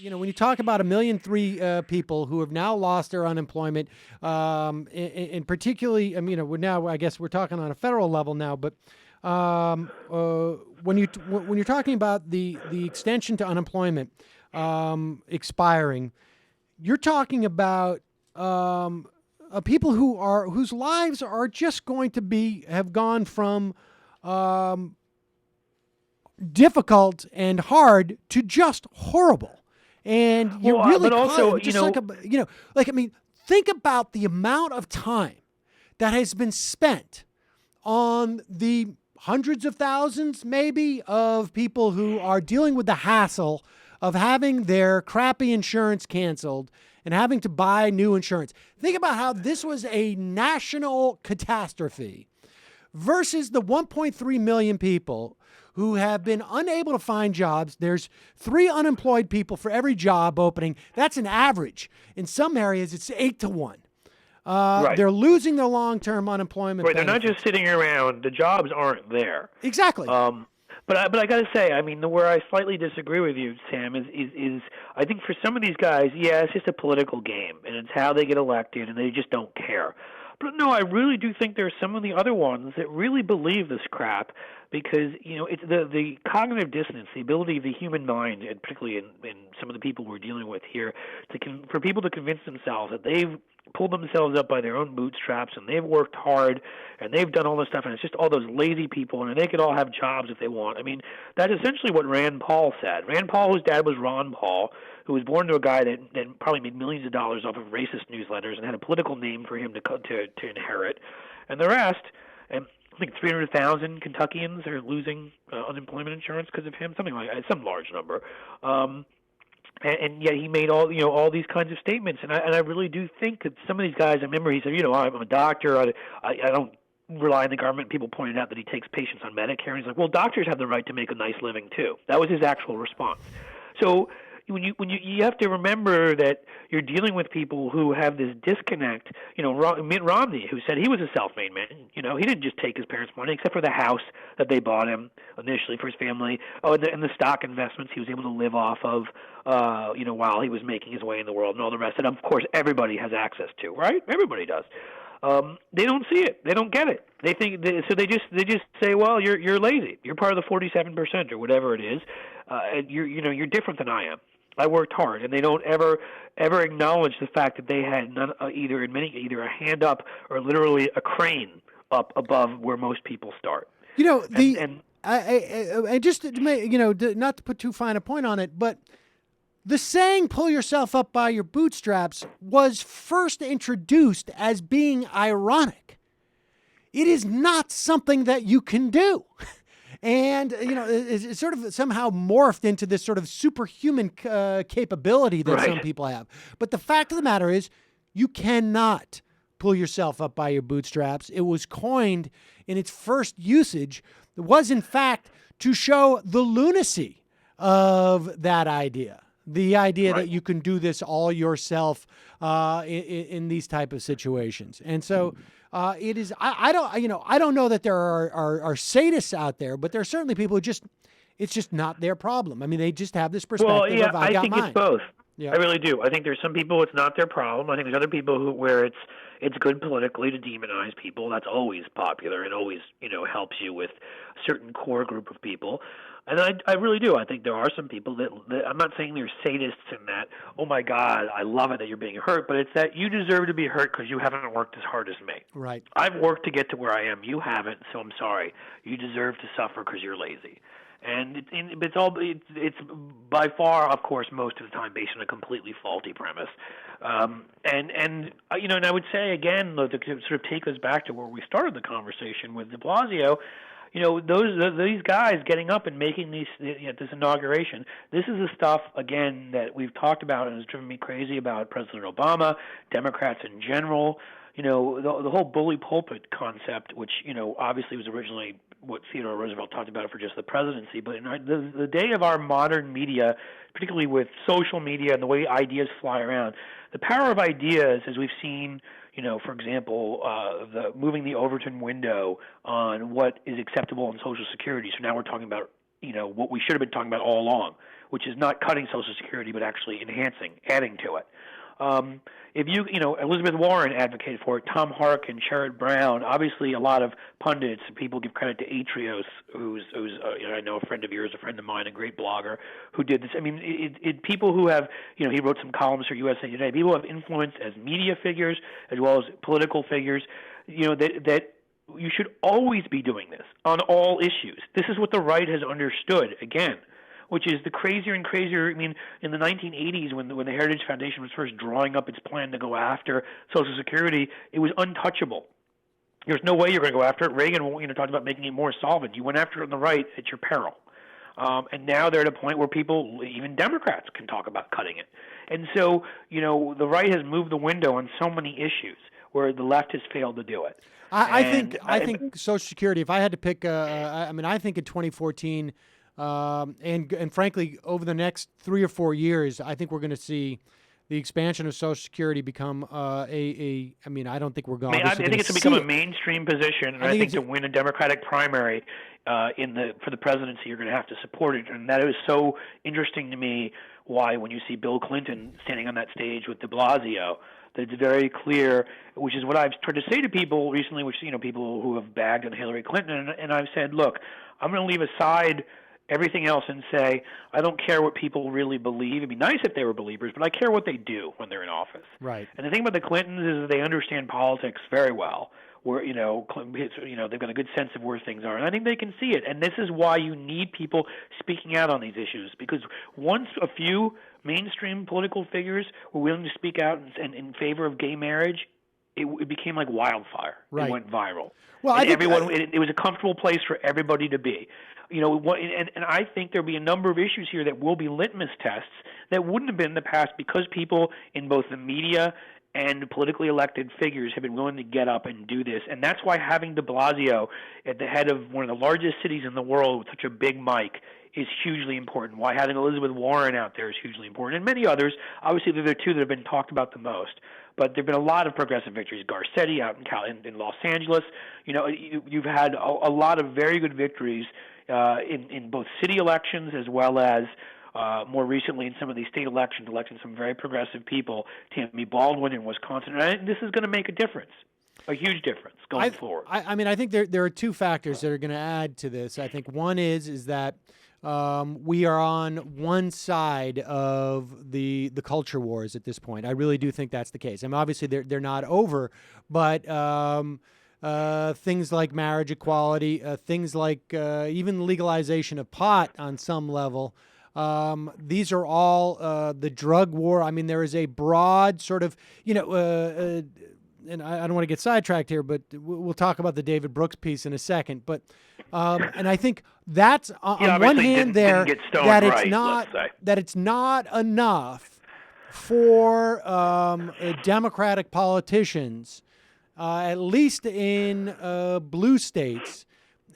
when you talk about 1,000,003 people who have now lost their unemployment, and particularly, we're now, I guess we're talking on a federal level now, but when you're talking about the extension to unemployment expiring, you're talking about people whose lives are just going to have gone from difficult and hard to just horrible. And you really but also, just think about the amount of time that has been spent on the hundreds of thousands, maybe, of people who are dealing with the hassle of having their crappy insurance canceled and having to buy new insurance. Think about how this was a national catastrophe versus the 1.3 million people who have been unable to find jobs. There's 3 unemployed people for every job opening. That's an average. In some areas, it's 8 to 1. Right. They're losing their long-term unemployment Right, they're not benefits. just sitting around. The jobs aren't there. Exactly. But I got to say, where I slightly disagree with you, Sam, is I think for some of these guys, yeah, it's just a political game, and it's how they get elected, and they just don't care. But no, I really do think there's some of the other ones that really believe this crap, because it's the cognitive dissonance, the ability of the human mind, and particularly in some of the people we're dealing with here, for people to convince themselves that they've pulled themselves up by their own bootstraps and they've worked hard and they've done all this stuff, and it's just all those lazy people, and they could all have jobs if they want. That's essentially what Rand Paul said. Rand Paul, whose dad was Ron Paul, who was born to a guy that probably made millions of dollars off of racist newsletters and had a political name for him to inherit, and the rest. And I think 300,000 Kentuckians are losing unemployment insurance because of him, something like that, some large number. And yet he made all these kinds of statements, and I really do think that some of these guys. I remember he said, I'm a doctor. I don't rely on the government. People pointed out that he takes patients on Medicare, and he's like, well, doctors have the right to make a nice living too. That was his actual response. So when you have to remember that you're dealing with people who have this disconnect. Mitt Romney, who said he was a self-made man. He didn't just take his parents' money, except for the house that they bought him initially for his family. Oh, and the stock investments he was able to live off of. While he was making his way in the world and all the rest. And of course, everybody has access to, right? Everybody does. They don't see it. They don't get it. They think so. They just say, well, you're lazy. You're part of the 47% or whatever it is. You're different than I am. I worked hard, and they don't ever acknowledge the fact that they had either a hand up or literally a crane up above where most people start. I just not to put too fine a point on it, but the saying "pull yourself up by your bootstraps" was first introduced as being ironic. It is not something that you can do. And, it's sort of somehow morphed into this sort of superhuman capability that some people have. But the fact of the matter is, you cannot pull yourself up by your bootstraps. It was coined in its first usage. It was, in fact, to show the lunacy of that idea. The idea that you can do this all yourself in these type of situations. And so it is. I don't know that there are sadists out there, but there are certainly people who it's just not their problem. They just have this perspective of I got think mine. It's both. Yeah. I really do. I think there's some people it's not their problem. I think there's other people where it's good politically to demonize people. That's always popular and always helps you with a certain core group of people. And I really do. I think there are some people that I'm not saying they're sadists in that, oh my God, I love it that you're being hurt, but it's that you deserve to be hurt because you haven't worked as hard as me. Right. I've worked to get to where I am. You haven't, so I'm sorry. You deserve to suffer because you're lazy. And it's by far, of course, most of the time based on a completely faulty premise. And I would say again, to sort of take us back to where we started the conversation with De Blasio. These guys getting up and making this inauguration. This is the stuff again that we've talked about and has driven me crazy about President Obama, Democrats in general. The whole bully pulpit concept, which obviously was originally what Theodore Roosevelt talked about for just the presidency. But in the day of our modern media, particularly with social media and the way ideas fly around, the power of ideas, as we've seen. For example, moving the Overton window on what is acceptable in Social Security. So now we're talking about what we should have been talking about all along, which is not cutting Social Security, but actually enhancing, adding to it. If Elizabeth Warren advocated for it, Tom Harkin, Sherrod Brown, obviously a lot of pundits, people give credit to Atrios, who's I know a friend of yours, a friend of mine, a great blogger, who did this. I mean, people who have, he wrote some columns for USA Today, people who have influence as media figures as well as political figures, that you should always be doing this on all issues. This is what the right has understood, again, which is the crazier and crazier. I mean, in the 1980s, when the Heritage Foundation was first drawing up its plan to go after Social Security, it was untouchable. There's no way you're going to go after it. Reagan, talked about making it more solvent. You went after it on the right at your peril. And now they're at a point where people, even Democrats, can talk about cutting it. And so, the right has moved the window on so many issues where the left has failed to do it. I think Social Security, if I had to pick, I think in 2014, and frankly, over the next 3 or 4 years, I think we're going to see the expansion of Social Security become I don't think we're going. I think it's going to become a mainstream position, and I think to win a Democratic primary for the presidency, you're going to have to support it, and that is so interesting to me. Why, when you see Bill Clinton standing on that stage with De Blasio, that it's very clear, which is what I've tried to say to people recently, which people who have bagged on Hillary Clinton, and I've said, look, I'm going to leave aside everything else and say, I don't care what people really believe. It'd be nice if they were believers, but I care what they do when they're in office. Right. And the thing about the Clintons is that they understand politics very well. Where they've got a good sense of where things are, and I think they can see it. And this is why you need people speaking out on these issues, because once a few mainstream political figures were willing to speak out in favor of gay marriage, it became like wildfire. Right. It went viral. Well, it was a comfortable place for everybody to be. And I think there'll be a number of issues here that will be litmus tests that wouldn't have been in the past because people in both the media and politically elected figures have been willing to get up and do this. And that's why having de Blasio at the head of one of the largest cities in the world with such a big mic is hugely important. Why having Elizabeth Warren out there is hugely important. And many others. Obviously, they're the two that have been talked about the most. But there have been a lot of progressive victories. Garcetti out in Los Angeles. You've had a lot of very good victories in both city elections as well as more recently in some of these state elections, electing some very progressive people, Tammy Baldwin in Wisconsin. And I think this is going to make a difference, a huge difference going forward. I think there are two factors that are going to add to this. I think one is that we are on one side of the culture wars at this point. I really do think that's the case. I mean, obviously they're not over, but things like marriage equality, things like even legalization of pot on some level. These are all the drug war. I mean, there is a broad sort of, and I don't want to get sidetracked here, but we'll talk about the David Brooks piece in a second. But and I think that's on one hand that it's not enough for Democratic politicians, at least in blue states,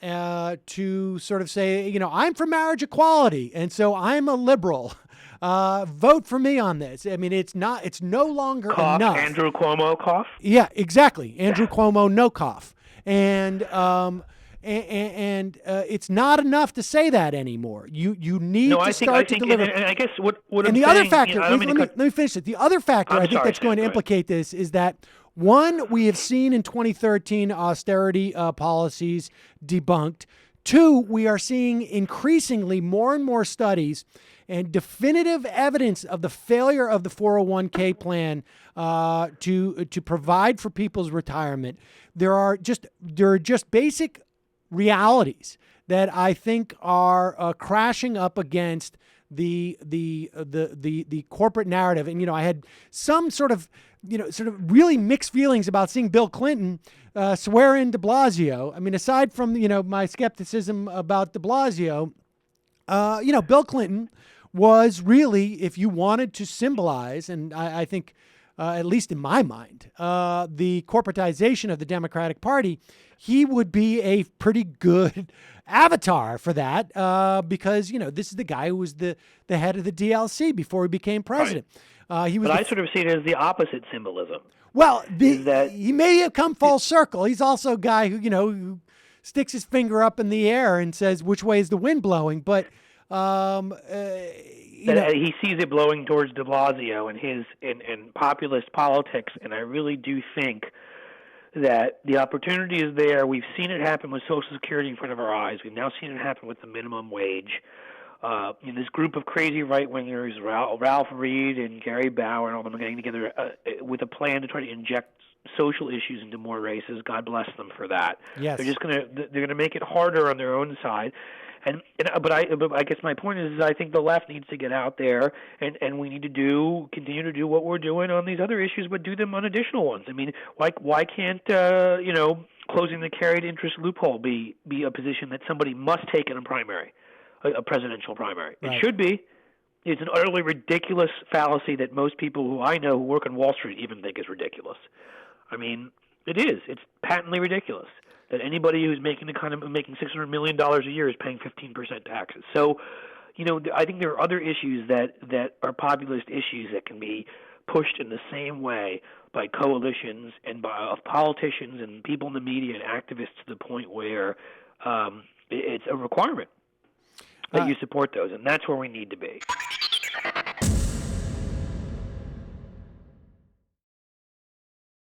to sort of say, I'm for marriage equality, and so I'm a liberal. Vote for me on this. I mean, it's no longer enough. Andrew Cuomo cough? Yeah, exactly. Andrew Cuomo, no cough. And it's not enough to say that anymore. You need to start to deliver. And I guess what I'm and the saying, other factor, let me finish it. The other factor I think that's going to implicate this is that, one, we have seen in 2013 austerity policies debunked. Two, we are seeing increasingly more and more studies and definitive evidence of the failure of the 401k plan to provide for people's retirement. There are just basic realities that I think are crashing up against the corporate narrative. And I had some sort of really mixed feelings about seeing Bill Clinton swear in de Blasio. I mean, aside from my skepticism about de Blasio, Bill Clinton was really, if you wanted to symbolize, and I think, at least in my mind, the corporatization of the Democratic Party, he would be a pretty good avatar for that, because this is the guy who was the head of the DLC before he became president. Right. But I sort of see it as the opposite symbolism. Well, he may have come full circle. He's also a guy who sticks his finger up in the air and says, "Which way is the wind blowing?" But he sees it blowing towards De Blasio and his and populist politics, and I really do think that the opportunity is there. We've seen it happen with Social Security in front of our eyes. We've now seen it happen with the minimum wage. This group of crazy right-wingers, Ralph Reed and Gary Bauer and all of them getting together with a plan to try to inject social issues into more races. God bless them for that. Yes. They're gonna make it harder on their own side. But I guess my point is I think the left needs to get out there and we need to continue to do what we're doing on these other issues, but do them on additional ones. I mean, why can't closing the carried interest loophole be a position that somebody must take in a primary, a presidential primary? Right. It should be. It's an utterly ridiculous fallacy that most people who I know who work on Wall Street even think is ridiculous. I mean, it is. It's patently ridiculous that anybody who's making making $600 million a year is paying 15% taxes. So, I think there are other issues that are populist issues that can be pushed in the same way by coalitions and of politicians and people in the media and activists to the point where it's a requirement that you support those, and that's where we need to be.